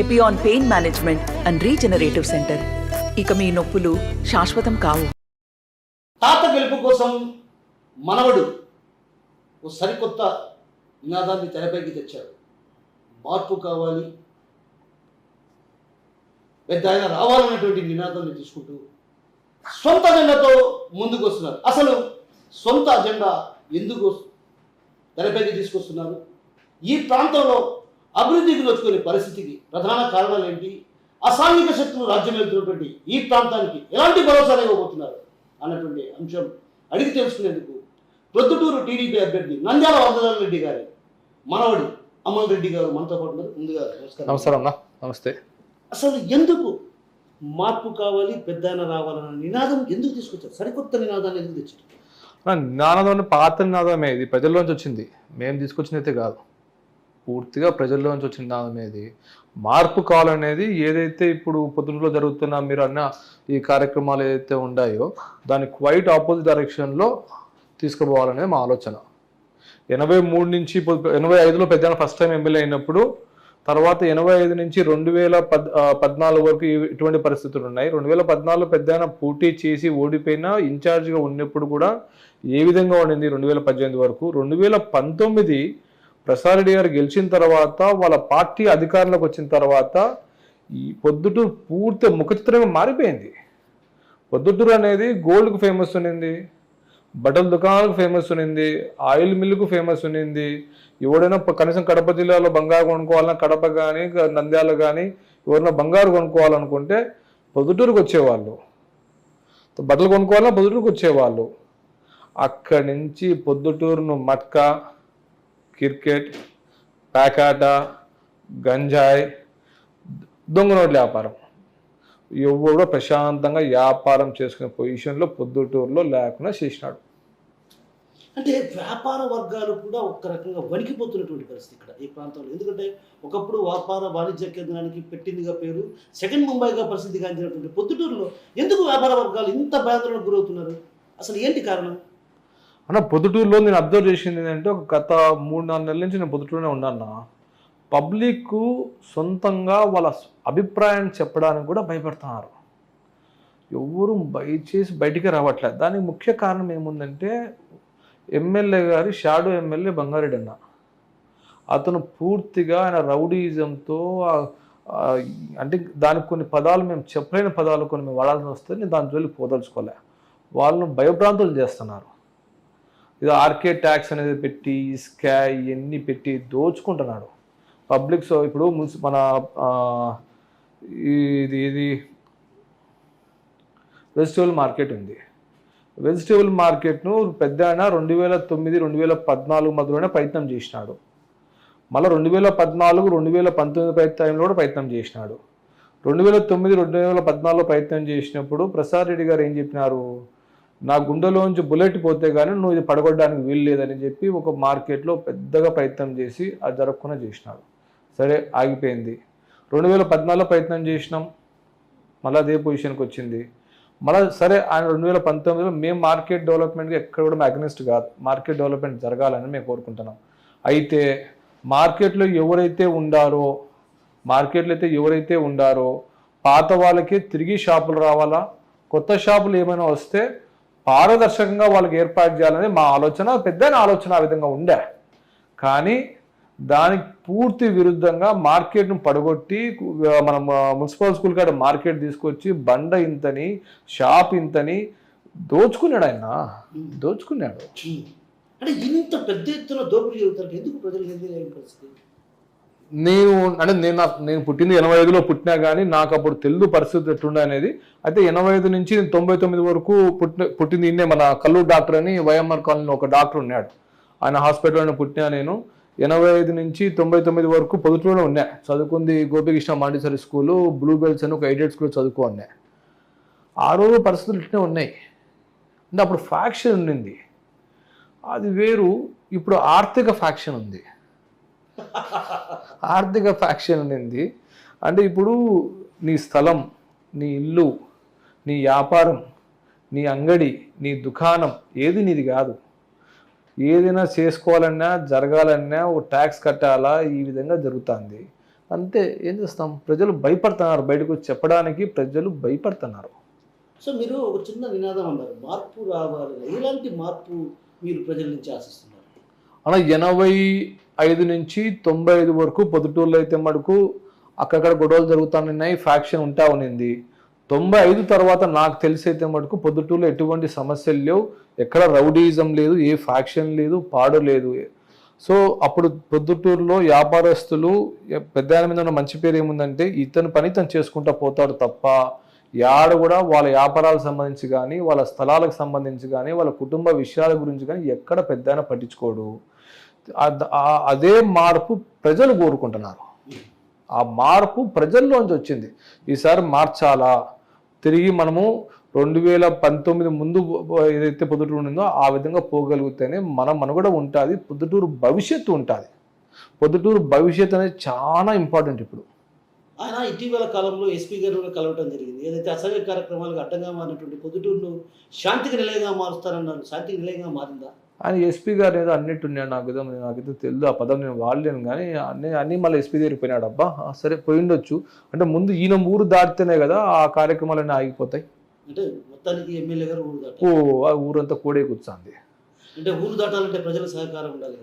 Epione pain management and regenerative centre. ఇక మీ నొప్పులు శాశ్వతం కావు. తాత గెలుపు కోసం మనవడు ఓ సరికొత్త నినాదాన్ని తెరపైకి తెచ్చాడు. మార్పు కావాలి, పెద్ద ఆయన రావాలన్నటువంటి నినాదాన్ని తీసుకుంటూ సొంత అజెండాతో ముందుకు వస్తున్నారు. అసలు సొంత అజెండా ఎందుకు తెరపైకి తీసుకొస్తున్నారు? ఈ ప్రాంతంలో అభివృద్ధికి నోచుకునే పరిస్థితికి ప్రధాన కారణాలు ఏంటి? అసాంఘిక శక్తులు రాజ్యం వెళ్తున్నటువంటి ఈ ప్రాంతానికి ఎలాంటి భరోసా ఇవ్వబోతున్నారు అన్నటువంటి అంశం అడిగి తెలుసుకునేందుకు ప్రొద్దుటూరు టీడీపీ అభ్యర్థి నంద్యాల వరదరాజ రెడ్డి గారి మనవడు అమల్ రెడ్డి గారు మనతో పాటు ఉన్నారు. ముందుగా నమస్కారం అన్న. నమస్తే. అసలు ఎందుకు మార్పు కావాలి, పెద్ద రావాలన్న నినాదం ఎందుకు తీసుకొచ్చారు? సరికొత్త నినాదాన్ని ఎందుకు తెచ్చారు? నినాదం పాత నినాదమే, ఇది ప్రజల్లోంచి వచ్చింది, మేము తీసుకొచ్చింది అయితే కాదు. పూర్తిగా ప్రజల్లోంచి వచ్చిన నినాదమే ఇది. మార్పు కావాలనేది ఏదైతే ఇప్పుడు పొద్దునలో జరుగుతున్న మీరు అన్న ఈ కార్యక్రమాలు ఏదైతే ఉన్నాయో దాని క్వైట్ ఆపోజిట్ డైరెక్షన్లో తీసుకుపోవాలనేది మా ఆలోచన. 83 నుంచి 85లో పెద్ద ఫస్ట్ టైం ఎమ్మెల్యే అయినప్పుడు, తర్వాత 85 నుంచి 2014 వరకు ఇటువంటి పరిస్థితులు ఉన్నాయి. 2014లో పెద్ద పోటీ చేసి ఓడిపోయినా ఇన్ఛార్జ్గా ఉన్నప్పుడు కూడా ఏ విధంగా ఉండింది 2018 వరకు. 2019 ప్రసాద్ రెడ్డి గారు గెలిచిన తర్వాత వాళ్ళ పార్టీ అధికారంలోకి వచ్చిన తర్వాత ఈ పొద్దుటూరు పూర్తి ముఖచిత్రమే మారిపోయింది. పొద్దుటూరు అనేది గోల్డ్కు ఫేమస్ ఉన్నింది, బట్టల దుకాణాలకు ఫేమస్ ఉన్నింది, ఆయిల్ మిల్లుకు ఫేమస్ ఉన్నింది. ఎవడైనా కనీసం కడప జిల్లాలో బంగారు కొనుక్కోవాలన్నా, కడప కానీ నంద్యాల కానీ ఎవరైనా బంగారు కొనుక్కోవాలనుకుంటే పొద్దుటూరుకు వచ్చేవాళ్ళు. బట్టలు కొనుక్కోవాలన్నా పొద్దుటూరుకు వచ్చేవాళ్ళు. అక్కడి నుంచి పొద్దుటూరును మట్కా, క్రికెట్, ప్యాకాట, గంజాయి, దొంగ నోట్ల వ్యాపారం, ఎవడో ప్రశాంతంగా వ్యాపారం చేసుకునే పొజిషన్లో పొద్దుటూరులో లేకుండా చేసినాడు. అంటే వ్యాపార వర్గాలు కూడా ఒక రకంగా వణికిపోతున్నటువంటి పరిస్థితి ఇక్కడ ఈ ప్రాంతంలో. ఎందుకంటే ఒకప్పుడు వ్యాపార వాణిజ్య కేంద్రానికి పెట్టిందిగా పేరు, సెకండ్ ముంబైగా ప్రసిద్ధిగాంచినటువంటి పొద్దుటూరులో ఎందుకు వ్యాపార వర్గాలు ఇంత భయాందోళనకు గురవుతున్నారు? అసలు ఏంటి కారణం? అన్న, పొద్దుటూరులో నేను అబ్జర్వ్ చేసింది ఏంటంటే, ఒక గత 3-4 నెలల నుంచి నేను పొద్దుటూరులోనే ఉన్నాను. పబ్లిక్ సొంతంగా వాళ్ళ అభిప్రాయాన్ని చెప్పడానికి కూడా భయపడుతున్నారు. ఎవరు బయటికి రావట్లేదు. దానికి ముఖ్య కారణం ఏముందంటే, ఎమ్మెల్యే గారి షాడో ఎమ్మెల్యే బంగారెడ్డి అన్న, అతను పూర్తిగా ఆయన రౌడీజంతో, అంటే దానికి కొన్ని పదాలు మేము చెప్పలేని పదాలు కొన్ని మేము వాడాల్సి వస్తే నేను దాని జోలికి పోదలుచుకోలే. వాళ్ళను భయభ్రాంతులు చేస్తున్నారు. ఇది ఆర్కే ట్యాక్స్ అనేది పెట్టి, స్కా ఇవన్నీ పెట్టి దోచుకుంటున్నాడు పబ్లిక్. సో ఇప్పుడు మన ఇది వెజిటేబుల్ మార్కెట్ ఉంది. వెజిటేబుల్ మార్కెట్ను పెద్ద 2009-2014 మధ్యలోనే ప్రయత్నం చేసినాడు. మళ్ళీ 2014-2019 టైంలో కూడా ప్రయత్నం చేసినాడు. 2009-2014లో ప్రయత్నం చేసినప్పుడు ప్రసాద్ రెడ్డి గారు ఏం చెప్పినారు, నా గుండెలోంచి బుల్లెట్ పోతే కానీ నువ్వు ఇది పడగొట్టడానికి వీలు లేదని చెప్పి ఒక మార్కెట్లో పెద్దగా ప్రయత్నం చేసి అది జరగకుండా చేసినాడు. సరే, ఆగిపోయింది. 2014లో ప్రయత్నం చేసినాం, మళ్ళీ అదే పొజిషన్కి వచ్చింది. మళ్ళీ సరే, ఆయన 2019లో మేము మార్కెట్ డెవలప్మెంట్కి ఎక్కడ కూడా అగ్నెస్ట్ కాదు, మార్కెట్ డెవలప్మెంట్ జరగాలని మేము కోరుకుంటున్నాం. అయితే మార్కెట్లో ఎవరైతే ఉండారో పాత వాళ్ళకే తిరిగి షాపులు రావాలా, కొత్త షాపులు ఏమైనా వస్తే పారదర్శకంగా వాళ్ళకి ఏర్పాటు చేయాలని మా ఆలోచన, పెద్ద ఆలోచన ఆ విధంగా ఉండే. కానీ దానికి పూర్తి విరుద్ధంగా మార్కెట్ను పడగొట్టి, మనం మున్సిపల్ స్కూల్ కాడ మార్కెట్ తీసుకొచ్చి బండ ఇంతని, షాప్ ఇంతని దోచుకున్నాడు. దోచుకున్నాడు. అంటే ఇంత పెద్ద ఎత్తున దోపిడీ జరుగుతారు, ఎందుకు ప్రజలు పరిస్థితి? నేను పుట్టింది 85లో పుట్టినా కానీ నాకు అప్పుడు తెలుగు పరిస్థితి ఎట్లుండే అనేది. అయితే 85 నుంచి 99 వరకు పుట్టింది ఇన్నే మన కల్లూరు డాక్టర్ అని వైఎంఆర్ కాలనీలో ఒక డాక్టర్ ఉన్నాడు. ఆయన హాస్పిటల్లోనే పుట్టినా నేను. 85 నుంచి 99 వరకు పొద్దుటూరులో ఉన్నా. చదువుకుంది Gopikrishna Montessori school, blue belts అని ఒక ఎయిడెడ్ స్కూల్ చదువుకున్నా. ఆ రోజు పరిస్థితులు ఇట్లనే ఉన్నాయి. అంటే అప్పుడు ఫ్యాక్షన్ ఉండింది, అది వేరు. ఇప్పుడు ఆర్థిక ఫ్యాక్షన్ ఉంది. ఆర్థిక ఫ్యాక్షన్ ఉంది. అంటే ఇప్పుడు నీ స్థలం, నీ ఇల్లు, నీ వ్యాపారం, నీ అంగడి, నీ దుకాణం ఏది నీది కాదు. ఏదైనా చేసుకోవాలన్నా, జరగాలన్నా ఒక ట్యాక్స్ కట్టాలా, ఈ విధంగా జరుగుతుంది. అంతే, ఏం చేస్తాం, ప్రజలు భయపడుతున్నారు, బయటకు వచ్చి చెప్పడానికి ప్రజలు భయపడుతున్నారు. సో మీరు ఒక చిన్న నినాదం అన్నారు, మార్పు రావాలి. ఎలాంటి మార్పు మీరు ప్రజల నుంచి ఆశిస్తున్నారు? అలా 85 నుంచి 95 వరకు పొద్దుటూరులో అయితే మటుకు అక్కడక్కడ గొడవలు జరుగుతున్నాయి, ఫ్యాక్షన్ ఉంటా ఉన్నింది. 95 తర్వాత నాకు తెలిసి అయితే మటుకు పొద్దుటూరులో ఎటువంటి సమస్యలు లేవు, ఎక్కడ రౌడీజం లేదు, ఏ ఫ్యాక్షన్ లేదు, పాడు లేదు. సో అప్పుడు పొద్దుటూరులో వ్యాపారస్తులు పెద్ద ఆయన మీద ఉన్న మంచి పేరు ఏముందంటే ఇతని పని తను చేసుకుంటా పోతాడు తప్ప యాడ కూడా వాళ్ళ వ్యాపారాలకు సంబంధించి కానీ, వాళ్ళ స్థలాలకు సంబంధించి కానీ, వాళ్ళ కుటుంబ విషయాల గురించి కానీ ఎక్కడ పెద్ద ఆయన పట్టించుకోడు. అదే మార్పు ప్రజలు కోరుకుంటున్నారు. ఆ మార్పు ప్రజల్లోంచి వచ్చింది. ఈసారి మార్చాలా, తిరిగి మనము 2019 ముందు ఏదైతే పొద్దుటూరు ఉండిందో ఆ విధంగా పోగలిగితేనే మన మనుగడ ఉంటుంది, పొద్దుటూరు భవిష్యత్తు ఉంటుంది. పొద్దుటూరు భవిష్యత్తు అనేది చాలా ఇంపార్టెంట్. ఇప్పుడు ఆయన ఇటీవల కాలంలో ఎస్పీ గారు కలవటం జరిగింది. ఏదైతే అసభ్య కార్యక్రమాలకు అడ్డంగా మారినటువంటి పొద్దుటూరును శాంతికి నిలయంగా మారుస్తారన్నారు. శాంతికి నిలయంగా మారిందా? ఆయన ఎస్పీ గారు ఏదో అన్నిట్టున్నాడు, నాకైతే తెలియదు, ఆ పదం నేను వాడలేను. కానీ అన్నీ మళ్ళీ ఎస్పీ దగ్గరికి పోయినాడు. అబ్బా సరే పోయిండొచ్చు, అంటే ముందు ఈయన ఊరు దాటితేనే కదా ఆ కార్యక్రమాలన్నీ ఆగిపోతాయి. అంటే మొత్తానికి ఎమ్మెల్యే గారు ఊరు దాటారు. ఆ ఊరంతా కోడే కూర్చోంది. అంటే ఊరు దాటాలంటే ప్రజల సహకారం ఉండాలి.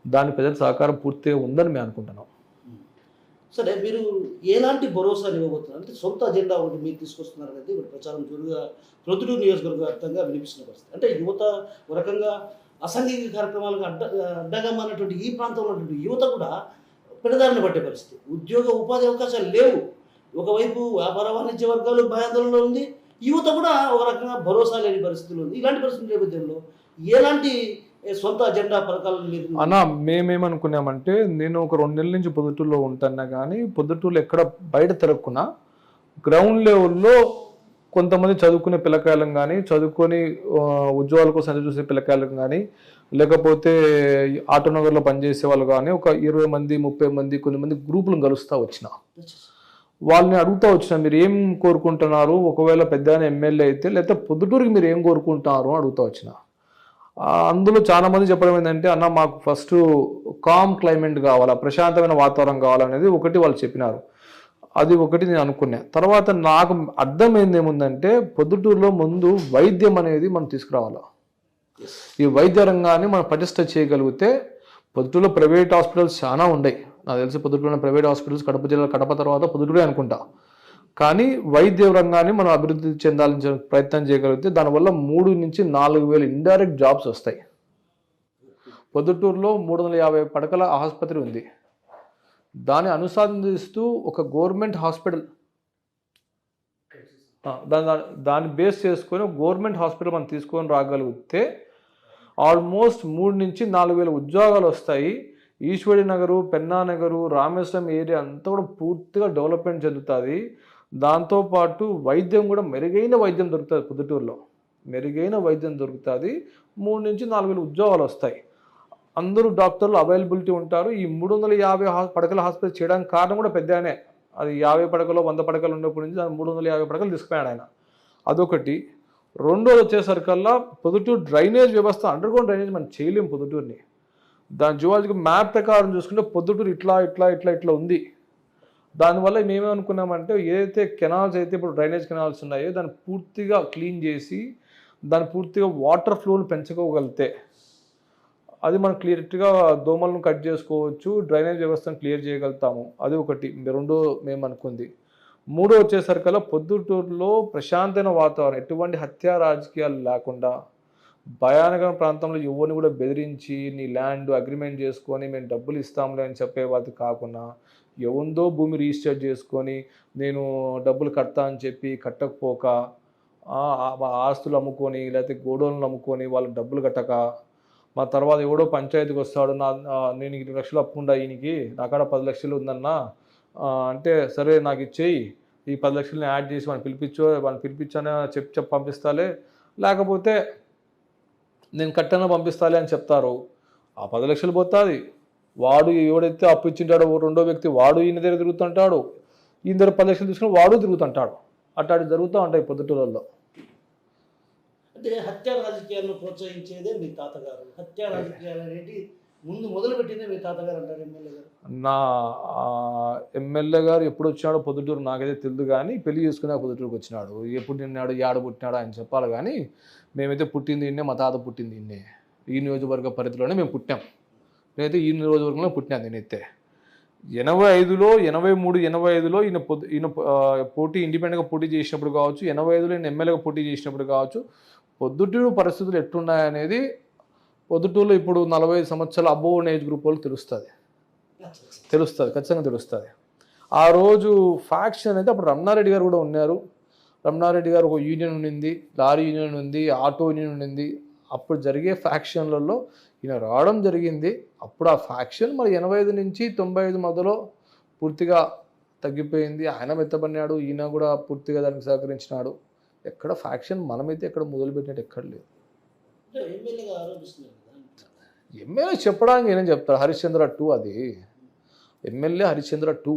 దాని ప్రజల సహకారం పూర్తిగా ఉందని మేము అనుకుంటున్నాం. సరే, మీరు ఎలాంటి భరోసా ఇవ్వబోతున్నారు? అంటే సొంత అజెండా ఒకటి మీరు తీసుకొస్తున్నారు అనేది ఇప్పుడు ప్రచారం జోరుగా ప్రొద్దుటూరు నియోజకవర్గ వ్యాప్తంగా వినిపిస్తున్న పరిస్థితి. అంటే యువత ఒక రకంగా అసాంఘిక కార్యక్రమాలకు అడ్డగా మారినటువంటి ఈ ప్రాంతంలో ఉన్నటువంటి యువత కూడా పెడదారిని పట్టే పరిస్థితి. ఉద్యోగ ఉపాధి అవకాశాలు లేవు. ఒకవైపు వ్యాపార వాణిజ్య వర్గాలు భయాందోళనలో ఉంది, యువత కూడా ఒక రకంగా భరోసా లేని పరిస్థితులు ఉంది. ఇలాంటి పరిస్థితుల నేపథ్యంలో ఎలాంటి సొంత అజెండా పథకాలను మీరు అన్న మేమేమనుకున్నామంటే, నేను ఒక 2 నెలల నుంచి పొద్దుటూరులో ఉంటున్నా కానీ పొద్దుటూరులో ఎక్కడ బయట తిరగకున్నా గ్రౌండ్ లెవెల్లో కొంతమంది చదువుకునే పిల్లకాయలను కానీ, చదువుకొని ఉద్యోగాల కోసం ఎదురు చూసే పిల్లకాయలను కానీ, లేకపోతే ఆటోనగర్లో పనిచేసే వాళ్ళు కానీ ఒక 20 మంది 30 మంది కొంతమంది గ్రూపులను కలుస్తూ వచ్చిన. వాళ్ళని అడుగుతూ వచ్చిన, మీరు ఏం కోరుకుంటున్నారు, ఒకవేళ పెద్ద ఎమ్మెల్యే అయితే, లేకపోతే పొద్దుటూరుకి మీరు ఏం కోరుకుంటున్నారు అని అడుగుతూ వచ్చిన. అందులో చాలా మంది చెప్పడం ఏంటంటే, అన్న మాకు ఫస్ట్ కామ్ క్లైమేట్ కావాలా, ప్రశాంతమైన వాతావరణం కావాలనేది ఒకటి వాళ్ళు చెప్పినారు. అది ఒకటి నేను అనుకున్నా. తర్వాత నాకు అర్థమైంది ఏముందంటే, పొద్దుటూరులో ముందు వైద్యం అనేది మనం తీసుకురావాలా. ఈ వైద్య రంగాన్ని మనం పటిష్ట చేయగలిగితే, పొద్దుటూరులో ప్రైవేట్ హాస్పిటల్స్ చాలా ఉన్నాయి. నాకు తెలిసి పొద్దుటూరులో ప్రైవేట్ హాస్పిటల్స్ కడప జిల్లా, కడప తర్వాత పొద్దుటూరే అనుకుంటా. కానీ వైద్య రంగాన్ని మనం అభివృద్ధి చెందాలని ప్రయత్నం చేయగలిగితే దానివల్ల 3 నుంచి 4 వేల ఇండైరెక్ట్ జాబ్స్ వస్తాయి. పొద్దుటూరులో 350 పడకల ఆసుపత్రి ఉంది. దాన్ని అనుసంధిస్తూ ఒక గవర్నమెంట్ హాస్పిటల్, దాన్ని బేస్ చేసుకొని గవర్నమెంట్ హాస్పిటల్ మనం తీసుకొని రాగలిగితే ఆల్మోస్ట్ 3 నుంచి 4 వేల ఉద్యోగాలు వస్తాయి. ఈశ్వరి నగరు, పెన్నా నగరు, రామేశ్వరం ఏరియా అంతా కూడా పూర్తిగా డెవలప్మెంట్ చెందుతుంది. దాంతోపాటు వైద్యం కూడా మెరుగైన వైద్యం దొరుకుతుంది. పొద్దుటూరులో మెరుగైన వైద్యం దొరుకుతుంది. 3 నుంచి 4 వేల ఉద్యోగాలు వస్తాయి. అందరూ డాక్టర్లు అవైలబిలిటీ ఉంటారు. ఈ 350 పడకల హాస్పిటల్ చేయడానికి కారణం కూడా పెద్దనే. అది 50 పడకలు 100 పడకలు ఉన్నప్పటి నుంచి 350 పడకలు తీసుకుపోయాడు ఆయన. అదొకటి. రెండోది వచ్చేసరికల్లా పొద్దుటూరు డ్రైనేజ్ వ్యవస్థ, అండర్ గ్రౌండ్ డ్రైనేజ్ మనం చేయలేము పొద్దుటూరుని. దాని జువాలజికల్ మ్యాప్ ప్రకారం చూసుకుంటే పొద్దుటూరు ఇట్లా ఇట్లా ఇట్లా ఇట్లా ఉంది. దానివల్ల మేమేమనుకున్నామంటే, ఏదైతే కెనాల్స్ అయితే ఇప్పుడు డ్రైనేజ్ కెనాల్స్ ఉన్నాయో దాన్ని పూర్తిగా క్లీన్ చేసి దాన్ని పూర్తిగా వాటర్ ఫ్లోను పెంచుకోగలిగితే అది మనం క్లియర్గా దోమలను కట్ చేసుకోవచ్చు, డ్రైనేజ్ వ్యవస్థను క్లియర్ చేయగలుగుతాము. అది ఒకటి. రెండో మేము అనుకుంది. మూడో వచ్చేసరికల్లా పొద్దుటూరులో ప్రశాంతమైన వాతావరణం, ఎటువంటి హత్య రాజకీయాలు లేకుండా, భయానక ప్రాంతంలో ఎవరిని కూడా బెదిరించి నీ ల్యాండ్ అగ్రిమెంట్ చేసుకొని మేము డబ్బులు ఇస్తాంలే అని చెప్పేవాది కాకుండా, ఎవందో భూమి రిజిస్టర్ చేసుకొని నేను డబ్బులు కడతా అని చెప్పి కట్టకపోక, ఆస్తులు అమ్ముకొని లేకపోతే గోడౌన్లు అమ్ముకొని వాళ్ళకి డబ్బులు కట్టక, మా తర్వాత ఎవడో పంచాయతీకి వస్తాడు, నేను 20 లక్షలు అప్పుకుండా ఈయనకి, నాకాడ 10 లక్షలు ఉందన్నా అంటే, సరే నాకు ఇచ్చేయి, ఈ 10 లక్షలని యాడ్ చేసి వాళ్ళని పిలిపించానే చెప్పి పంపిస్తాలే, లేకపోతే నేను కట్టన పంపిస్తాలే అని చెప్తారు. ఆ 10 లక్షలు పోతుంది. వాడు ఎవడైతే అప్పు ఇచ్చింటాడో రెండో వ్యక్తి వాడు ఈయన దగ్గర తిరుగుతుంటాడు, ఈయన దగ్గర 10 లక్షలు తీసుకుని వాడు తిరుగుతుంటాడు. అట్లాంటి జరుగుతూ ఉంటాయి పొద్దుటూరులో. అంటే హత్య రాజకీయాలను ప్రోత్సహించేదే మీ తాతగారు. హత్య రాజకీయాలు అనేవి ముందు మొదలు పెట్టిందే మీ తాతగారు అంటారు ఎమ్మెల్యే గారు. నా ఎమ్మెల్యే గారు ఎప్పుడు వచ్చినాడో పొద్దుటూరు నాకైతే తెలియదు, కానీ పెళ్లి చేసుకునే పొద్దుటూరుకి వచ్చినాడు. ఎప్పుడు నిన్నాడు ఏడ పుట్టినాడు ఆయన చెప్పాలి, కానీ మేమైతే పుట్టింది ఇన్నే, మా తాత పుట్టింది ఇన్నే, ఈ నియోజకవర్గ పరిధిలోనే మేము పుట్టాం. నేనైతే ఈ నియోజకవర్గంలో పుట్టినాను. నేనైతే 85లో 85లో ఈయన పోటీ ఇండిపెండెంట్గా పోటీ చేసినప్పుడు కావచ్చు, 85లో ఈయన ఎమ్మెల్యేగా పోటీ చేసినప్పుడు కావచ్చు, పొద్దుటూరు పరిస్థితులు ఎట్లున్నాయనేది పొద్దుటూరులో ఇప్పుడు 45 సంవత్సరాల అబోవ్ ఏజ్ గ్రూప్ వాళ్ళకి తెలుస్తుంది, ఖచ్చితంగా తెలుస్తుంది. ఆ రోజు ఫ్యాక్షన్ అయితే అప్పుడు రమణారెడ్డి గారు కూడా ఉన్నారు. రమణారెడ్డి గారు ఒక యూనియన్ ఉండింది, లారీ యూనియన్ ఉంది, ఆటో యూనియన్ ఉండింది. అప్పుడు జరిగే ఫ్యాక్షన్లలో ఈయన రావడం జరిగింది. అప్పుడు ఆ ఫ్యాక్షన్ మరి 85 నుంచి 95 మధ్యలో పూర్తిగా తగ్గిపోయింది. ఆయన మెత్తబడినాడు, ఈయన కూడా పూర్తిగా దానికి సహకరించినాడు. ఎక్కడ ఫ్యాక్షన్ మనమైతే ఎక్కడ మొదలుపెట్టినట్టు ఎక్కడ లేదు. ఎమ్మెల్యేగా ఆరోపిస్తున్నారు కదా. ఎమ్మెల్యే చెప్పడానికి నేనేం చెప్తాడు, హరిశ్చంద్ర 2 అది ఎమ్మెల్యే హరిశ్చంద్ర 2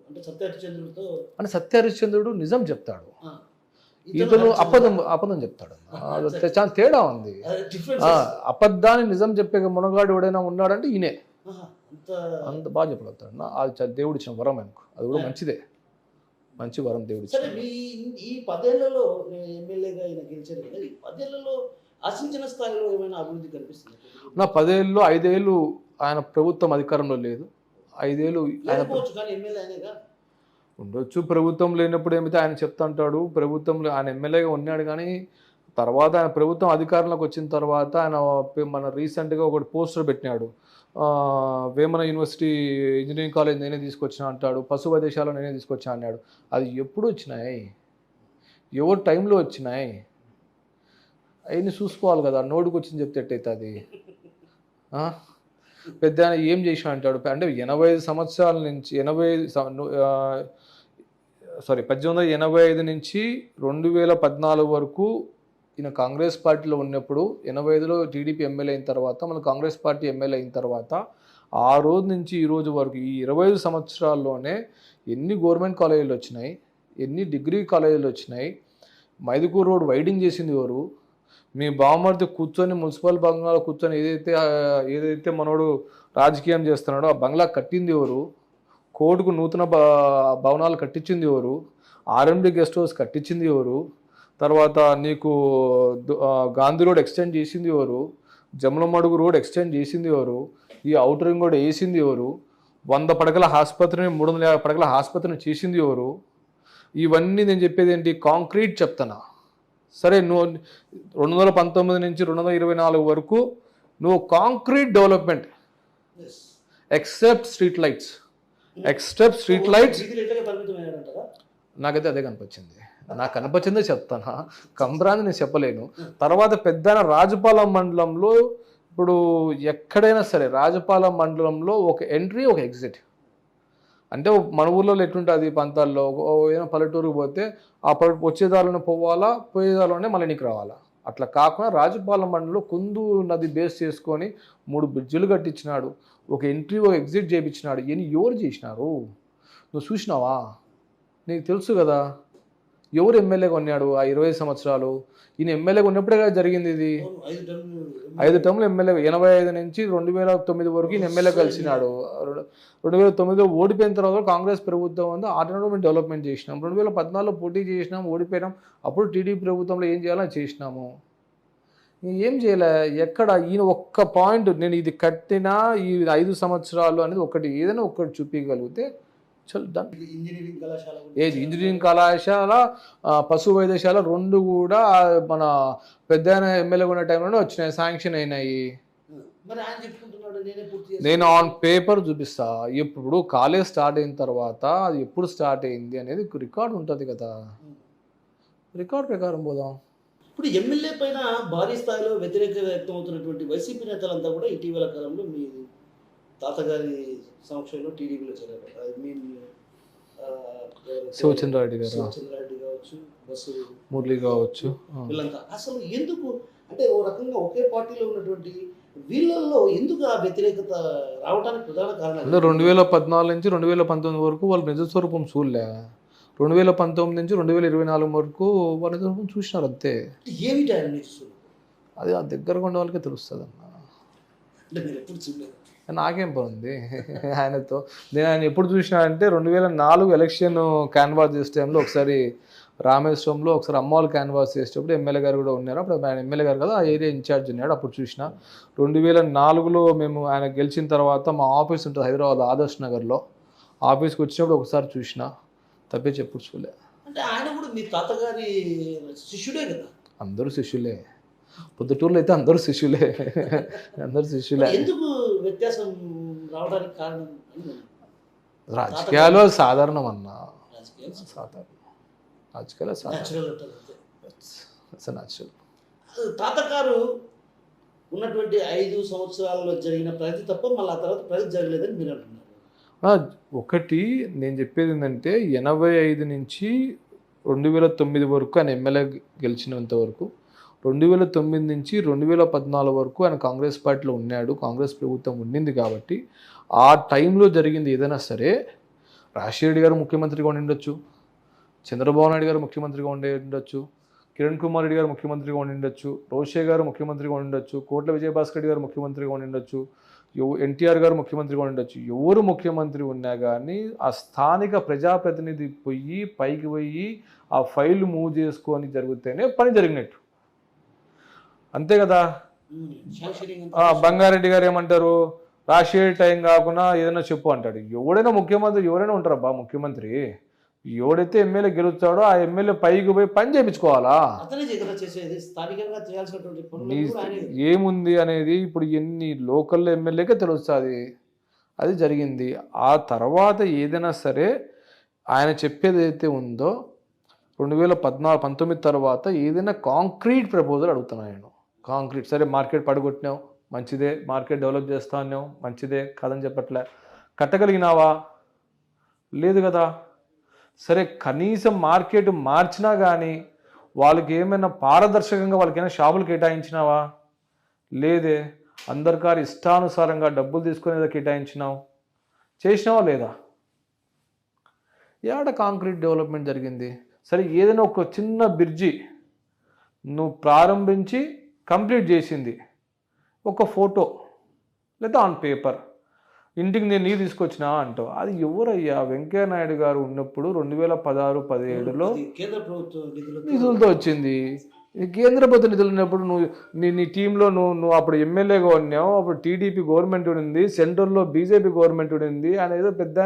అంటే సత్య హరిశ్చంద్రుడితో అని సత్య హరిశ్చంద్రుడు నిజం చెప్తాడు, ఇతను ఇతను అబద్ధం చెప్తాడు. చాలా తేడా ఉంది. అబద్ధాన్ని నిజం చెప్పే మునగాడు ఎవడైనా ఉన్నాడంటే ఈయనే. అంత బాగా చెప్పగలుగుతాడు. అది దేవుడు ఇచ్చిన వరం ఆయనకు, అది కూడా మంచిదే, మంచి వరం దేవుడు సరే. ఇచ్చిన. మీ ఈ 10 ఏళ్లలో ఎమ్మెల్యేగా ఆయన గెలిచారు కదా, ఈ 10 ఏళ్లలో ఆశించిన స్థాయిలో ఏమైనా అభివృద్ధి కనిపిస్తుంది? నా 10 ఏళ్ళు 5 ఏళ్ళు ఆయన ప్రభుత్వం అధికారంలో లేదు. 5 ఏళ్ళు ఆయన కానీ ఎమ్మెల్యే ఆయనేగా ఉండొచ్చు. ప్రభుత్వం లేనప్పుడు ఏమైతే ఆయన చెప్తా అంటాడు. ప్రభుత్వంలో ఆయన ఎమ్మెల్యేగా ఉన్నాడు, కానీ తర్వాత ఆయన ప్రభుత్వం అధికారంలోకి వచ్చిన తర్వాత ఆయన మన రీసెంట్గా ఒకటి పోస్టర్ పెట్టినాడు, వేమన యూనివర్సిటీ ఇంజనీరింగ్ కాలేజ్ నేనే తీసుకొచ్చిన అంటాడు, పశు వైద్యశాల నేనే తీసుకొచ్చా అన్నాడు. అది ఎప్పుడు వచ్చినాయి, ఎవరు టైంలో వచ్చినాయి, అవన్నీ చూసుకోవాలి కదా. నోటికి వచ్చింది చెప్తే ఎట్టయితుంది. పెద్ద ఆయన ఏం చేసినా అంటాడు. అంటే 85 సంవత్సరాల నుంచి 1885 నుంచి 2014 వరకు ఈయన కాంగ్రెస్ పార్టీలో ఉన్నప్పుడు, 85లో టీడీపీ ఎమ్మెల్యే అయిన తర్వాత మన కాంగ్రెస్ పార్టీ ఎమ్మెల్యే అయిన తర్వాత ఆ రోజు నుంచి ఈ రోజు వరకు ఈ 25 సంవత్సరాల్లోనే ఎన్ని గవర్నమెంట్ కాలేజీలు వచ్చినాయి, ఎన్ని డిగ్రీ కాలేజీలు వచ్చినాయి, మైదుకూరు రోడ్ వైడింగ్ చేసింది ఎవరు, మీ బావమరిది కూర్చొని మున్సిపల్ బంగ్లాలో కూర్చొని ఏదైతే మనోడు రాజకీయం చేస్తున్నాడో ఆ బంగ్లా కట్టింది ఎవరు, కోర్టుకు నూతన భవనాలు కట్టించింది ఎవరు, ఆర్ఎండి గెస్ట్ హౌస్ కట్టించింది ఎవరు, తర్వాత నీకు గాంధీ రోడ్ ఎక్స్టెండ్ చేసింది ఎవరు, జమలమడుగు రోడ్ ఎక్స్టెండ్ చేసింది ఎవరు, ఈ ఔటర్ రింగ్ రోడ్ వేసింది ఎవరు, 100 పడకల ఆసుపత్రిని 350 పడకల ఆసుపత్రిని చేసింది ఎవరు. ఇవన్నీ నేను చెప్పేది ఏంటి, కాంక్రీట్ చెప్తానా. సరే, నువ్వు 2019 నుంచి 2024 వరకు నువ్వు concrete development except street lights నాకైతే అదే కనిపించింది. నాకు కనిపించిందే చెప్తానా, కంబ్రాన్ని నేను చెప్పలేను. తర్వాత పెద్ద రాజపాలెం మండలంలో ఇప్పుడు ఎక్కడైనా సరే రాజపాలెం మండలంలో ఒక ఎంట్రీ ఒక ఎగ్జిట్. అంటే మన ఊళ్ళో ఎట్లుంటుంది ప్రాంతాల్లో, ఏదైనా పల్లెటూరుకు పోతే ఆ వచ్చేదారిలోనే పోవాలా, పోయేదారిలోనే మళ్ళీ నీకు రావాలా. అట్లా కాకుండా రాజపాలెం మండలంలో కుందు నది బేస్ చేసుకొని 3 బ్రిడ్జిలు కట్టించినాడు, ఒక ఎంట్రీ ఒక ఎగ్జిట్ చేయించినాడు. ఇవన్నీ ఎవరు చేసినారు, నువ్వు చూసినావా? నీకు తెలుసు కదా ఎవరు ఎమ్మెల్యేగా ఉన్నాడు ఆ 20 సంవత్సరాలు. ఈయన ఎమ్మెల్యేగా ఉన్నప్పుడే కదా జరిగింది ఇది. 5 టర్ములు ఎమ్మెల్యే 85 నుంచి 2009 వరకు ఈయన ఎమ్మెల్యే కలిసినాడు. 2009లో ఓడిపోయిన తర్వాత కాంగ్రెస్ ప్రభుత్వం ఉంది, ఆటోనోమల్ డెవలప్మెంట్ చేసినాం. 2014లో పోటీ చేసినాం, ఓడిపోయినాం. అప్పుడు టీడీపీ ప్రభుత్వంలో ఏం చేయాలని చేసినాము, ఏం చేయలే. ఎక్కడ ఈయన ఒక్క పాయింట్ నేను ఇది కట్టినా ఈ 5 సంవత్సరాలు అనేది ఒకటి ఏదైనా ఒక్కటి చూపించగలిగితే చల్ డన్. ఇంజనీరింగ్ కళాశాల, పశు వైద్యశాల 2 కూడా మన పెద్ద ఎమ్మెల్యే ఉన్న టైంలోనే వచ్చినాయి, శాంక్షన్ అయినాయి. నేను ఆన్ పేపర్ చూపిస్తా. ఇప్పుడు కాలేజ్ స్టార్ట్ అయిన తర్వాత అది ఎప్పుడు స్టార్ట్ అయింది అనేది రికార్డు ఉంటుంది కదా, రికార్డ్ ప్రకారం పోదాం. ఇప్పుడు ఎమ్మెల్యే పైన భారీ స్థాయిలో వ్యతిరేకత వ్యక్తమవుతున్నటువంటి వైసీపీ నేతలంతా కూడా ఇటీవల కాలంలో మీ తాతగారి సమక్షంలో టీడీపీలో చేరారు. శివచంద్రారెడ్డి గారు కావచ్చు, బస్సు మురళి కావచ్చు, వీళ్ళంతా అసలు ఎందుకు అంటే ఓ రకంగా ఒకే పార్టీలో ఉన్నటువంటి వీళ్ళల్లో ఎందుకు ఆ వ్యతిరేకత రావడానికి ప్రధాన కారణం? 2014 నుంచి 2019 వరకు వాళ్ళు నిజ స్వరూపం చూడలే. 2019 నుంచి 2024 వరకు వాళ్ళ నిజ స్వరూపం చూసినారు అంతే. ఏమిటి ఆయన నిజ స్వరూపం? అది ఆ దగ్గరగా ఉండే వాళ్ళకే తెలుస్తుంది అన్న. అంటే మీరు ఎప్పుడు చూడలేదు. నాకేం బాగుంది ఆయనతో. నేను ఆయన ఎప్పుడు చూసినా అంటే 2004 ఎలక్షన్ క్యాన్వాస్ చేసే టైంలో ఒకసారి రామేశ్వరంలో, ఒకసారి అమ్మవాళ్ళు క్యాన్వాస్ చేసేటప్పుడు ఎమ్మెల్యే గారు కూడా ఉన్నారు. అప్పుడు ఆయన ఎమ్మెల్యే గారు కదా, ఆ ఏరియా ఇన్ఛార్జ్ ఉన్నాడు. అప్పుడు చూసిన 2004లో మేము ఆయన గెలిచిన తర్వాత మా ఆఫీస్ ఉంటుంది హైదరాబాద్ ఆదర్శ్ నగర్లో, ఆఫీస్కి వచ్చినప్పుడు ఒకసారి చూసిన, తప్పించి ఎప్పుడు చూడలే. అంటే ఆయన కూడా మీ తాతగారి శిష్యుడే కదా. అందరూ శిష్యులే, పొద్దుటూరులో అయితే అందరూ శిష్యులే, అందరూ శిష్యులే. ఎందుకు వ్యత్యాసం రావడానికి కారణం? రాజకీయాలు సాధారణం అన్న, సాధారణం రాజకీయాలు న్యాచురల్. న్యాచురల్. తాతగారు ఉన్నటువంటి 5 సంవత్సరాల్లో జరిగిన ప్రగతి తప్ప మళ్ళీ ఆ తర్వాత ప్రగతి జరగలేదని మీరు అంటున్నారు. ఒకటి నేను చెప్పేది ఏంటంటే 85 నుంచి 2009 వరకు ఆయన ఎమ్మెల్యే గెలిచినంత వరకు, 2009 నుంచి 2014 వరకు ఆయన కాంగ్రెస్ పార్టీలో ఉన్నాడు, కాంగ్రెస్ ప్రభుత్వం ఉండింది. కాబట్టి ఆ టైంలో జరిగింది ఏదైనా సరే, రాజశేఖర రెడ్డి గారు ముఖ్యమంత్రిగా ఉండి ఉండొచ్చు, చంద్రబాబు నాయుడు గారు ముఖ్యమంత్రిగా ఉండి ఉండొచ్చు, కిరణ్ కుమార్ రెడ్డి గారు ముఖ్యమంత్రిగా ఉండి ఉండొచ్చు, రోషే గారు ముఖ్యమంత్రిగా ఉండి ఉండొచ్చు, కోట్ల విజయభాస్కర్ రెడ్డి గారు ముఖ్యమంత్రిగా ఉండి ఉండొచ్చు, ఎన్టీఆర్ గారు ముఖ్యమంత్రిగా ఉండి ఉండొచ్చు. ఎవరు ముఖ్యమంత్రి ఉన్నా కానీ ఆ స్థానిక ప్రజాప్రతినిధి పైకి పోయి ఆ ఫైల్ మూవ్ చేసుకొని జరిగితేనే పని జరిగినట్టు, అంతే కదా. బంగారెడ్డి గారు ఏమంటారు, రాజశేఖర టైం కాకుండా ఏదైనా చెప్పు అంటాడు. ఎవడైనా ముఖ్యమంత్రి, ఎవరైనా ఉంటారా బా ముఖ్యమంత్రి, ఎవడైతే ఎమ్మెల్యే గెలుస్తాడో ఆ ఎమ్మెల్యే పైకి పోయి పని చేయించుకోవాలా. ఏముంది అనేది ఇప్పుడు ఎన్ని లోకల్ ఎమ్మెల్యేకే తెలుస్తుంది, అది జరిగింది. ఆ తర్వాత ఏదైనా సరే ఆయన చెప్పేది ఏదైతే ఉందో 2019 తర్వాత ఏదైనా కాంక్రీట్ ప్రపోజల్ అడుగుతున్నాను నేను. కాంక్రీట్, సరే మార్కెట్ పడగొట్టినావు మంచిదే, మార్కెట్ డెవలప్ చేస్తా అన్నావు మంచిదే, కాదని చెప్పట్లే. కట్టగలిగినావా? లేదు కదా. సరే కనీసం మార్కెట్ మార్చినా కానీ వాళ్ళకి ఏమైనా పారదర్శకంగా వాళ్ళకైనా షాపులు కేటాయించినావా? లేదే. అందరికారు ఇష్టానుసారంగా డబ్బులు తీసుకునేదా కేటాయించినావు? చేసినావా లేదా? ఏడ కాంక్రీట్ డెవలప్మెంట్ జరిగింది? సరే ఏదైనా ఒక చిన్న బ్రిడ్జి నువ్వు ప్రారంభించి కంప్లీట్ చేసింది ఒక ఫోటో లేదా ఆన్ పేపర్, ఇంటికి నేను నీరు తీసుకొచ్చినా అంటావు. అది ఎవరయ్యా? వెంకయ్య నాయుడు గారు ఉన్నప్పుడు 2016-17లో కేంద్ర ప్రభుత్వ నిధులతో వచ్చింది. కేంద్ర ప్రభుత్వ నిధులు ఉన్నప్పుడు నీ టీంలో నువ్వు అప్పుడు ఎమ్మెల్యేగా ఉన్నావు, అప్పుడు టీడీపీ గవర్నమెంట్ ఉంది, సెంట్రల్లో బీజేపీ గవర్నమెంట్ ఉంది. ఆయన ఏదో పెద్ద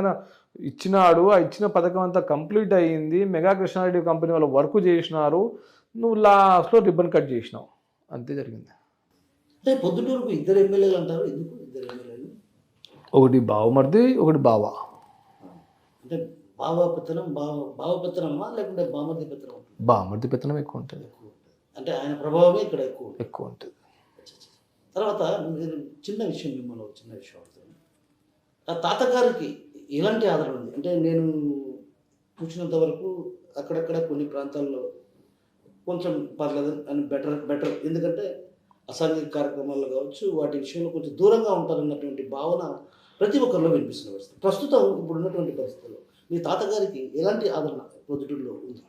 ఇచ్చినాడు, ఆ ఇచ్చిన పథకం అంతా కంప్లీట్ అయ్యింది, మెగా కృష్ణారెడ్డి కంపెనీ వాళ్ళు వర్క్ చేసినారు, నువ్వు లాస్ట్లో రిబ్బన్ కట్ చేసినావు, అంతే జరిగింది. అంటే పొద్దుటూరుకు 2 ఎమ్మెల్యేలు అంటారు, ఎందుకు 2 ఎమ్మెల్యేలు? ఒకటి బావమర్ది, ఒకటి బావ. అంటే బావపెత్తనమా లేకుంటే బామర్ది పెత్తనం? బామర్ది పెత్తనం ఎక్కువ ఉంటుంది, అంటే ఆయన ప్రభావమే ఇక్కడ ఎక్కువ ఉంటుంది. తర్వాత చిన్న విషయం, మిమ్మల్ని చిన్న విషయం అవుతుంది. ఆ తాతగారికి ఎలాంటి ఆదరణ ఉంది? అంటే నేను చూసినంత వరకు అక్కడక్కడ కొన్ని ప్రాంతాల్లో కొంచెం పర్లేదు అని బెటర్, ఎందుకంటే అసాంఘిక కార్యక్రమాల్లో కావచ్చు వాటి విషయంలో కొంచెం దూరంగా ఉంటారన్నటువంటి భావన ప్రతి ఒక్కరిలో వినిపిస్తున్న పరిస్థితి. ప్రస్తుతం ఇప్పుడు ఉన్నటువంటి పరిస్థితుల్లో మీ తాతగారికి ఎలాంటి ఆదరణ ప్రొద్దుటూరులో ఉంది?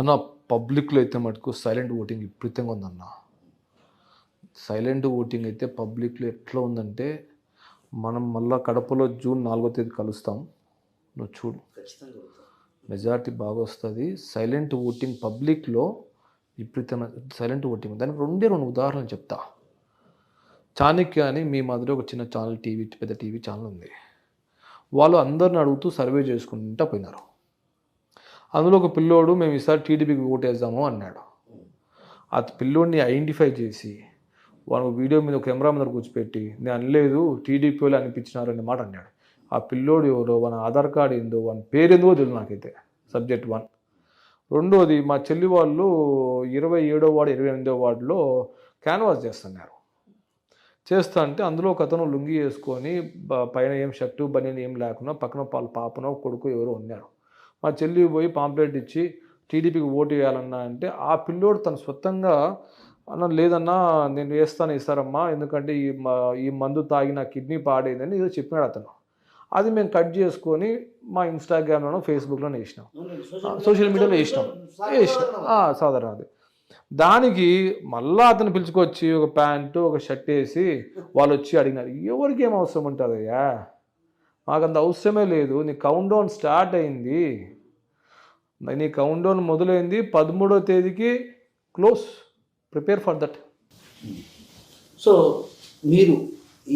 అన్న పబ్లిక్లో అయితే మటుకు సైలెంట్ ఓటింగ్ విపరీతంగా ఉందన్న. సైలెంట్ ఓటింగ్ అయితే పబ్లిక్లో ఎట్లా ఉందంటే, మనం మళ్ళీ కడపలో జూన్ 4వ తేదీ కలుస్తాం, నువ్వు చూడు, ఖచ్చితంగా మెజారిటీ బాగా వస్తుంది. సైలెంట్ ఓటింగ్ పబ్లిక్లో విపరీతమైన సైలెంట్ ఓటింగ్. దానికి 2 ఉదాహరణలు చెప్తా. చాణక్య అని మీ మాదిరి ఒక చిన్న ఛానల్, పెద్ద టీవీ ఛానల్ ఉంది, వాళ్ళు అందరిని అడుగుతూ సర్వే చేసుకుంటూ పోయినారు. అందులో ఒక పిల్లోడు మేము ఈసారి టీడీపీకి ఓటేద్దాము అన్నాడు. ఆ పిల్లోడిని ఐడెంటిఫై చేసి వాడు వీడియో మీద కెమెరా మీద కూర్చోపెట్టి, నేను అనలేదు టీడీపీ వాళ్ళు అనిపించినారు అనే మాట అన్నాడు. ఆ పిల్లోడు ఎవరో, వాని ఆధార్ కార్డు ఏందో, వాని పేరు ఎందుకో తెలియదు నాకైతే. సబ్జెక్ట్ 1. రెండోది, మా చెల్లి వాళ్ళు 27వ వార్డు 28వ వార్డులో క్యాన్వాస్ చేస్తున్నారు. చేస్తా అంటే అందులో ఒక అతను లుంగి వేసుకొని పైన ఏం షర్టు బనీని ఏం లేకుండా పక్కన పాపనో కొడుకు ఎవరో ఉన్నారు. మా చెల్లి పోయి పాంప్లెట్ ఇచ్చి టీడీపీకి ఓటు వేయాలన్నా అంటే ఆ పిల్లోడు తను స్వతంగా అన్న లేదన్నా నేను వేస్తాను ఇస్తారమ్మా, ఎందుకంటే ఈ మందు తాగి నా కిడ్నీ పాడైందని ఏదో చెప్పినాడు అతను. అది మేము కట్ చేసుకొని మా ఇన్స్టాగ్రామ్లోనో ఫేస్బుక్లోనే వేసినాం, సోషల్ మీడియాలో వేసినాం సాధారణ. అది దానికి మళ్ళా అతను పిలుచుకొచ్చి ఒక ప్యాంటు ఒక షర్ట్ వేసి వాళ్ళు వచ్చి అడిగినారు. ఎవరికి ఏం అవసరం ఉంటుందయ్యా, మాకంత అవసరమే లేదు. నీ కౌంట్ డౌన్ స్టార్ట్ అయింది, నీ కౌంట్ డౌన్ మొదలైంది, 13వ తేదీకి close, prepare for that. So మీరు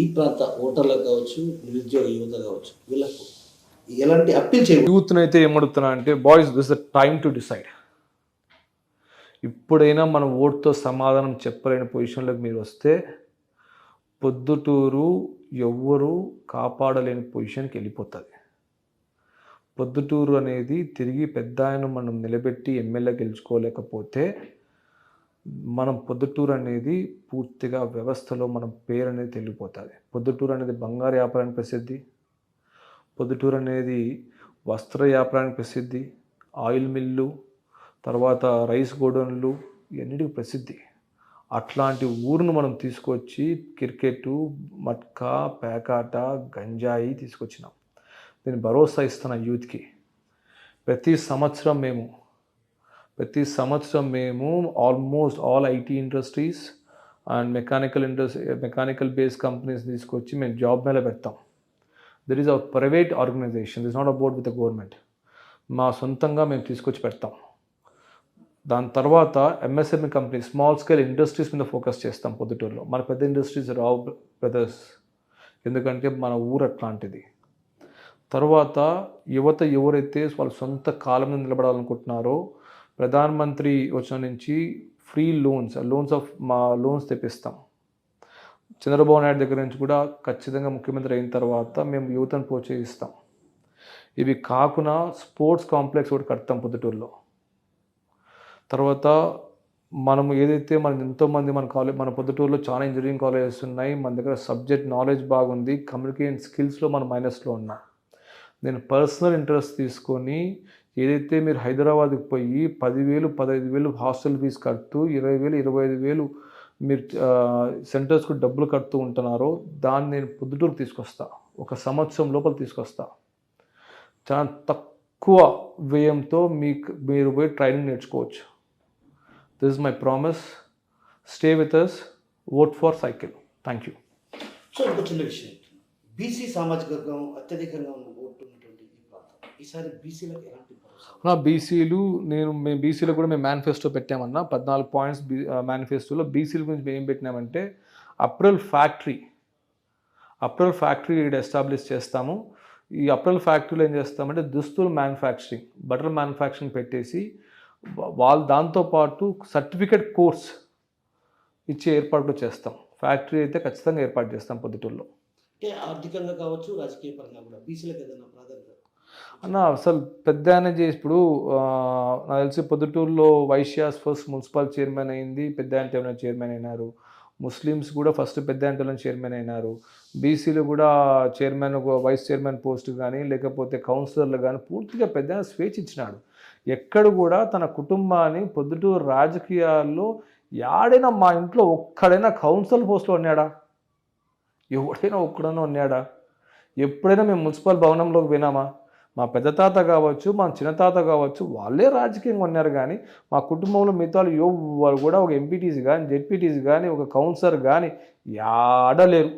ఈ ప్రాంత ఓటర్లకు కావచ్చు, నిరుద్యోగ యువత కావచ్చు, వీళ్ళకు ఎలాంటి అప్పీల్ చేయాలి? యూత్ని అయితే ఏమడుగుతున్నా అంటే, boys, this the time to decide. ఇప్పుడైనా మన ఓటుతో సమాధానం చెప్పలేని పొజిషన్లోకి మీరు వస్తే పొద్దుటూరు ఎవ్వరూ కాపాడలేని పొజిషన్కి వెళ్ళిపోతుంది. పొద్దుటూరు అనేది తిరిగి పెద్ద ఆయన మనం నిలబెట్టి ఎమ్మెల్యే గెలుచుకోలేకపోతే మనం పొద్దుటూరు అనేది పూర్తిగా వ్యవస్థలో మనం పేరు అనేది తెలిగిపోతుంది. పొద్దుటూరు అనేది బంగారు వ్యాపారానికి ప్రసిద్ధి, పొద్దుటూరు అనేది వస్త్ర వ్యాపారానికి ప్రసిద్ధి, ఆయిల్ మిల్లు, తర్వాత రైస్ గోడౌన్లు, ఇవన్నిటికి ప్రసిద్ధి. అట్లాంటి ఊరును మనం తీసుకొచ్చి క్రికెట్, మట్కా, పేకాట, గంజాయి తీసుకొచ్చినాం. నేను భరోసా ఇస్తున్న యూత్కి, ప్రతి సంవత్సరం మేము almost all IT industries and mechanical based companies తీసుకొచ్చి మేము జాబ్ మేళ పెడతాం. There is our private organisation, this not about with the government. మా సొంతంగా మేము తీసుకొచ్చి పెడతాం. దాని తర్వాత MSME company, small scale industries మీద ఫోకస్ చేస్తాం పొద్దుటూరులో. మన పెద్ద ఇండస్ట్రీస్ రావు బ్రదర్స్, ఎందుకంటే మన ఊరు అట్లాంటిది. తర్వాత యువత ఎవరైతే వాళ్ళ సొంత కాలం మీద నిలబడాలనుకుంటున్నారో, ప్రధానమంత్రి వచ్చిన నుంచి ఫ్రీ లోన్స్ తెప్పిస్తాం. చంద్రబాబు నాయుడు దగ్గర నుంచి కూడా ఖచ్చితంగా ముఖ్యమంత్రి అయిన తర్వాత మేము యువతను ప్రోత్సహిస్తాం. ఇవి కాకుండా స్పోర్ట్స్ కాంప్లెక్స్ ఒకటి కడతాం పొద్దుటూరులో. తర్వాత మనం ఏదైతే ఎంతోమంది మన పొద్దుటూరులో చాలా ఇంజనీరింగ్ కాలేజెస్ ఉన్నాయి, మన దగ్గర సబ్జెక్ట్ నాలెడ్జ్ బాగుంది, కమ్యూనికేషన్ స్కిల్స్లో మనం మైనస్లో ఉన్నాం. నేను పర్సనల్ ఇంట్రెస్ట్ తీసుకొని ఏదైతే మీరు హైదరాబాద్కి పోయి 10,000, 15,000 హాస్టల్ ఫీజు కడుతూ 20,000, 25,000 మీరు సెంటర్స్కు డబ్బులు కడుతూ ఉంటున్నారో, దాన్ని నేను పొద్దుటూరుకు తీసుకొస్తా. ఒక సంవత్సరం లోపల తీసుకొస్తా. చాలా తక్కువ వ్యయంతో మీరు పోయి ట్రైనింగ్ నేర్చుకోవచ్చు. This is my promise. Stay with us, vote for cycle. Thank you. So ఇంకో చిన్న విషయం, బీసీ సామాజిక వర్గం అత్యధికంగా ఉన్న ఓటు ఉన్నటువంటి ఈ ప్రాంతం, ఈసారి బీసీలకు ఎలాంటి భరోసా? మేము బీసీలో కూడా మేము మేనిఫెస్టో పెట్టామన్నా. 14 పాయింట్స్ మేనిఫెస్టోలో బీసీల గురించి మేము ఏం పెట్టినామంటే, అప్రల్ ఫ్యాక్టరీ ఇక్కడ ఎస్టాబ్లిష్ చేస్తాము. ఈ అప్రల్ ఫ్యాక్టరీలో ఏం చేస్తామంటే దుస్తులు మ్యానుఫ్యాక్చరింగ్, బట్టల మ్యానుఫ్యాక్చరింగ్ పెట్టేసి వాళ్ళు దాంతోపాటు సర్టిఫికేట్ కోర్స్ ఇచ్చే ఏర్పాట్లు చేస్తాం. ఫ్యాక్టరీ అయితే ఖచ్చితంగా ఏర్పాటు చేస్తాం పొద్దుటూరులో. అంటే ఆర్థికంగా కావచ్చు, రాజకీయ పరంగా కూడా బీసీలకు ఏదైనా ప్రాధాన్యత అన్న అసలు పెద్ద ఆయన చేసి ఇప్పుడు నాకు తెలిసి పొద్దుటూరులో వైశ్యాస్ ఫస్ట్ మున్సిపల్ చైర్మన్ అయింది, పెద్ద ఆయన చైర్మన్ అయినారు. ముస్లిమ్స్ కూడా ఫస్ట్ పెద్ద ఆయన చైర్మన్ అయినారు. బీసీలు కూడా చైర్మన్, వైస్ చైర్మన్ పోస్ట్ కానీ లేకపోతే కౌన్సిలర్లు కానీ పూర్తిగా పెద్ద ఆయన స్వేచ్ఛ ఇచ్చినాడు. ఎక్కడ కూడా తన కుటుంబాన్ని పొద్దుటూరు రాజకీయాల్లో యాడైనా మా ఇంట్లో ఒక్కడైనా కౌన్సిలర్ పోస్ట్లో ఉన్నాడా? ఎవడైనా ఒక్కడైనా ఉన్నాడా? ఎప్పుడైనా మేము మున్సిపల్ భవనంలోకి పోయినామా? మా పెద్ద తాత కావచ్చు, మా చిన్న తాత కావచ్చు, వాళ్ళే రాజకీయంగా ఉన్నారు. కానీ మా కుటుంబంలో మిగతా వాళ్ళు కూడా ఒక ఎంపీటీసీ కానీ, జెడ్పీటీసీ కానీ, ఒక కౌన్సిలర్ కానీ యాడలేరు.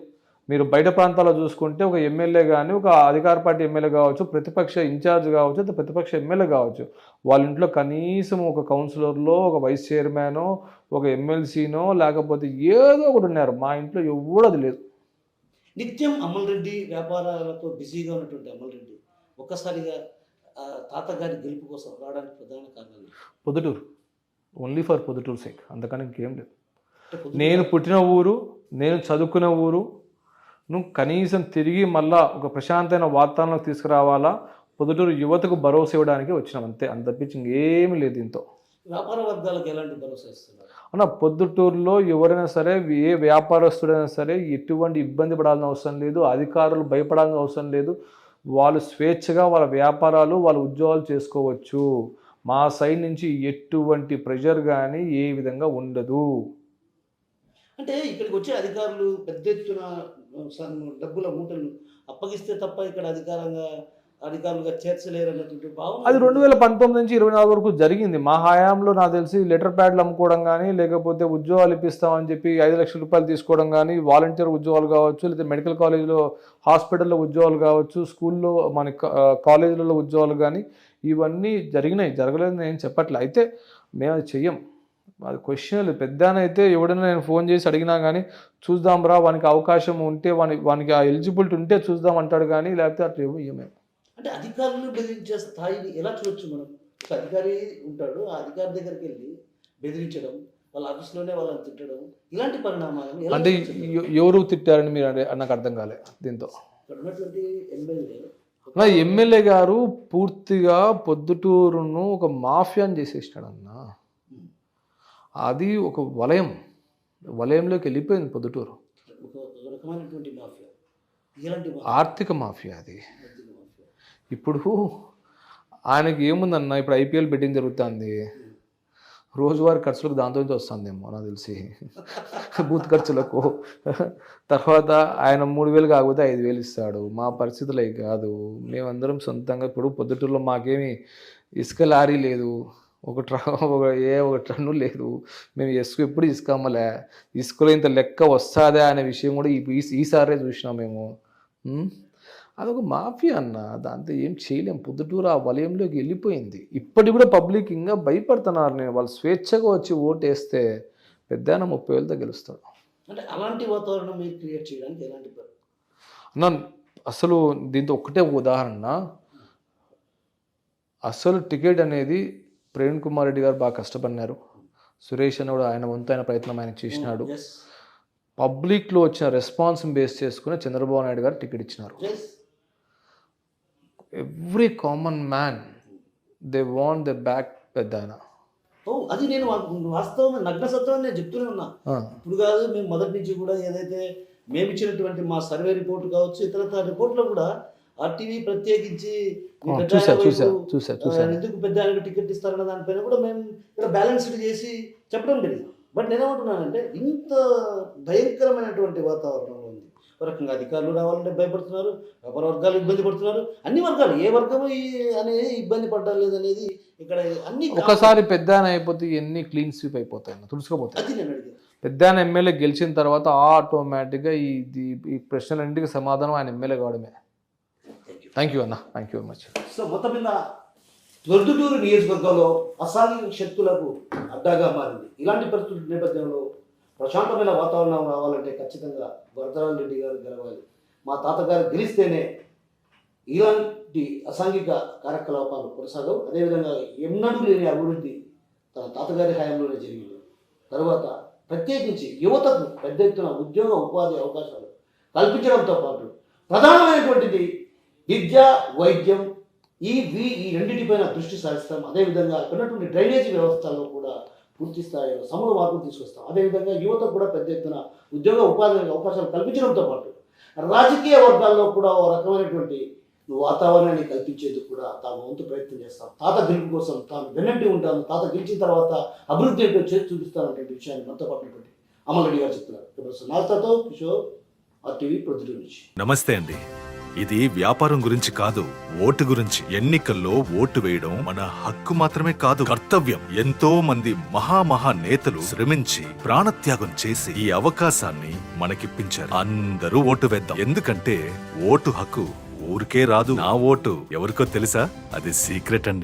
మీరు బయట ప్రాంతాల్లో చూసుకుంటే ఒక ఎమ్మెల్యే కానీ, ఒక అధికార పార్టీ ఎమ్మెల్యే కావచ్చు, ప్రతిపక్ష ఇన్ఛార్జ్ కావచ్చు, ప్రతిపక్ష ఎమ్మెల్యే కావచ్చు, వాళ్ళ ఇంట్లో కనీసం ఒక కౌన్సిలర్లో, ఒక వైస్ చైర్మనో, ఒక ఎమ్మెల్సీనో లేకపోతే ఏదో ఒకటి ఉన్నారు. మా ఇంట్లో ఎవడది లేదు. నిత్యం అమల్ రెడ్డి వ్యాపారాలతో బిజీగా ఉన్నటువంటి అమల్ రెడ్డి ఒక్కసారిగా తాతగారి గెలుపు కోసం రావడానికి ప్రధాన కారణాలు Proddatur, only for Proddatur sake, అంతకని ఇంకేం లేదు. నేను పుట్టిన ఊరు, నేను చదువుకున్న ఊరు, నువ్వు కనీసం తిరిగి మళ్ళా ఒక ప్రశాంతమైన వాతావరణంలోకి తీసుకురావాలా, పొద్దుటూరు యువతకు భరోసా ఇవ్వడానికి వచ్చినాం అంతే. అంత తప్పించి ఇంకేమీ లేదు. దీంతో వ్యాపార వర్గాలకు ఎలాంటి భరోసా ఇస్తున్నారు అన్న? పొద్దుటూరులో ఎవరైనా సరే, ఏ వ్యాపారస్తుడైనా సరే ఎటువంటి ఇబ్బంది పడాల్సిన అవసరం లేదు, అధికారులు భయపడాల్సిన అవసరం లేదు. వాళ్ళు స్వేచ్ఛగా వాళ్ళ వ్యాపారాలు, వాళ్ళ ఉద్యోగాలు చేసుకోవచ్చు. మా సైడ్ నుంచి ఎటువంటి ప్రెషర్ కానీ ఏ విధంగా ఉండదు. అంటే ఇక్కడికి వచ్చే అధికారులు పెద్ద ఎత్తున డబ్బుల మూటలు అప్పగిస్తే తప్ప ఇక్కడ అధికారంగా అధికారులుగా చేర్చలేరు అన్నటువంటి భావన అది 2019 నుంచి 24 వరకు జరిగింది. మా హయాంలో నాకు తెలిసి లెటర్ ప్యాడ్లు అమ్ముకోవడం కానీ, లేకపోతే ఉద్యోగాలు ఇప్పిస్తామని చెప్పి 5 లక్షల రూపాయలు తీసుకోవడం కానీ, వాలంటీర్ ఉద్యోగాలు కావచ్చు, లేదా మెడికల్ కాలేజీలో హాస్పిటల్లో ఉద్యోగాలు కావచ్చు, స్కూల్లో మన కాలేజీలలో ఉద్యోగాలు కానీ, ఇవన్నీ జరిగినాయి. జరగలేదు నేను చెప్పట్లే. అయితే మేము అది చెయ్యం. అది క్వశ్చన్ పెద్దాన అయితే ఎవడైనా నేను ఫోన్ చేసి అడిగినా కానీ చూద్దాం రా, వానికి అవకాశం ఉంటే వానికి ఆ ఎలిజిబిలిటీ ఉంటే చూద్దాం అంటాడు కానీ, లేకపోతే అట్లా ఏమేమి. అంటే అధికారులు బెదిరించే స్థాయిని ఎలా చూడొచ్చు మనం? ఒక అధికారి ఉంటాడు, ఆ అధికారి దగ్గరికి వెళ్ళి బెదిరించడం, వాళ్ళ ఆఫీస్లోనే వాళ్ళని తిట్టడం, ఇలాంటి పరిణామాలను ఎలా అంటే చూడొచ్చు? ఎవరు తిట్టారని మీరు నాకు అర్థం కాలే దీంతో. ఇక్కడ ఉన్నటువంటి ఎమ్మెల్యే నా ఎమ్మెల్యే గారు పూర్తిగా పొద్దుటూరును ఒక మాఫియాని చేసేసినాడు అన్న. అది ఒక వలయంలోకి వెళ్ళిపోయింది పొద్దుటూరు. ఒక రకమైనటువంటి మాఫియా, ఇలాంటి ఆర్థిక మాఫియా అది. ఇప్పుడు ఆయనకి ఏముందన్న, ఇప్పుడు ఐపీఎల్ బెట్టింగ్ జరుగుతుంది, రోజువారీ ఖర్చులకు దాంతో నుంచి వస్తుందేమో నాకు తెలిసి, బూత్ ఖర్చులకు. తర్వాత ఆయన 3,000 కాకపోతే 5,000 ఇస్తాడు. మా పరిస్థితులు అవి కాదు. మేమందరం సొంతంగా ఇప్పుడు పొద్దుటూరులో మాకేమి ఇసుక లారీ లేదు, ఒక టన్ను లేదు. మేము ఎప్పుడు ఇసుక అమ్మలే. ఇసుకలో ఇంత లెక్క వస్తుందా అనే విషయం కూడా ఈసారే చూసినాం మేము. అదొక మాఫియా అన్న, దాంతో ఏం చేయలేం. పొద్దుటూరు ఆ వలయంలోకి వెళ్ళిపోయింది. ఇప్పటికి కూడా పబ్లిక్ ఇంకా భయపడుతున్నారు. నేను వాళ్ళు స్వేచ్ఛగా వచ్చి ఓటు వేస్తే పెద్దాయన 30,000తో గెలుస్తాడు. అంటే అలాంటి వాతావరణం మీరు క్రియేట్ చేయడానికి ఎలాంటి అన్న అసలు దీంతో ఒక్కటే ఉదాహరణ, అసలు టికెట్ అనేది ప్రేమ్ కుమార్ రెడ్డి గారు బాగా కష్టపడినారు. సురేష్ అని కూడా ఆయన వంతు ప్రయత్నం ఆయన చేసినాడు. పబ్లిక్లో వచ్చిన రెస్పాన్స్ బేస్ చేసుకుని చంద్రబాబు నాయుడు గారు టికెట్ ఇచ్చినారు. Every common man they want the back పెద్దాయన. అది నేను వాస్తవం నగ్న సత్వం నేను చెప్తూనే ఉన్నా. ఇప్పుడు కాదు, మేము మొదటి నుంచి కూడా ఏదైతే మేము ఇచ్చినటువంటి మా సర్వే రిపోర్ట్ కావచ్చు, ఇతర రిపోర్ట్లో కూడా ఆర్టీవీ ప్రత్యేకించి ఎందుకు పెద్ద ఆయనకు టికెట్ ఇస్తారన్న దానిపైన కూడా మేము ఇక్కడ బ్యాలెన్స్డ్ చేసి చెప్పడం జరిగింది. బట్ నేనేమంటున్నానంటే ఇంత భయంకరమైనటువంటి వాతావరణం ఉంది. ఒక రకంగా అధికారులు రావాలంటే భయపడుతున్నారు, వ్యాపార వర్గాలు ఇబ్బంది పడుతున్నారు, అన్ని వర్గాలు ఏ వర్గము అనేది ఇబ్బంది పడ్డం లేదనేది ఇక్కడ అన్ని. ఒకసారి పెద్ద అయిపోతే ఎన్ని క్లీన్ స్వీప్ అయిపోతాయి, తుడుచుకోపోతాయి. అది నేను అడిగాను. పెద్ద ఎమ్మెల్యే గెలిచిన తర్వాత ఆటోమేటిక్గా ఈ ప్రశ్నలన్నింటికి సమాధానం ఆయన ఎమ్మెల్యే కావడమే. థ్యాంక్ యూ అన్న, thank you very much. So మొత్తం మీద ప్రొద్దుటూరు నియోజకవర్గంలో అసాంఘిక శక్తులకు అడ్డాగా మారింది. ఇలాంటి పరిస్థితుల నేపథ్యంలో ప్రశాంతమైన వాతావరణం రావాలంటే ఖచ్చితంగా వరదరాజు రెడ్డి గారు గెలవాలి. మా తాతగారు గెలిస్తేనే ఇలాంటి అసాంఘిక కార్యకలాపాలు కొనసాగవు. అదేవిధంగా ఎన్నడూ లేని అభివృద్ధి తన తాతగారి హయాంలోనే జరిగింది. తర్వాత ప్రత్యేకించి యువతకు పెద్ద ఎత్తున ఉద్యోగ ఉపాధి అవకాశాలు కల్పించడంతో పాటు ప్రధానమైనటువంటిది విద్య, వైద్యం, ఈ రెండింటిపైన దృష్టి సారిస్తాం. అదేవిధంగా ఉన్నటువంటి డ్రైనేజీ వ్యవస్థల్లో కూడా పూర్తి స్థాయిలో సమూల మార్పులు తీసుకొస్తాం. అదేవిధంగా యువతకు కూడా పెద్ద ఎత్తున ఉద్యోగ ఉపాధి అవకాశాలు కల్పించడంతో పాటు రాజకీయ వర్గాల్లో కూడా ఓ రకమైనటువంటి వాతావరణాన్ని కల్పించేందుకు కూడా తాము వంతు ప్రయత్నం చేస్తాం. తాత గెలుపు కోసం తాను వెన్నట్టు ఉంటాను, తాత గెలిచిన తర్వాత అభివృద్ధి ఏంటో చేసి చూపిస్తానటువంటి విషయాన్ని మనతో పాటు అమల్ రెడ్డి గారు చెప్తున్నారు. నాతో కిషోర్, RTV ప్రొద్దుటూరు నుంచి. నమస్తే అండి. ఇది వ్యాపారం గురించి కాదు, ఓటు గురించి. ఎన్నికల్లో ఓటు వేయడం మన హక్కు మాత్రమే కాదు, కర్తవ్యం. ఎంతో మంది మహా నేతలు శ్రమించి ప్రాణత్యాగం చేసి ఈ అవకాశాన్ని మనకిప్పించారు. అందరూ ఓటు వేద్దాం. ఎందుకంటే ఓటు హక్కు ఊరికే రాదు. నా ఓటు ఎవరికో తెలుసా? అది సీక్రెట్ అండి.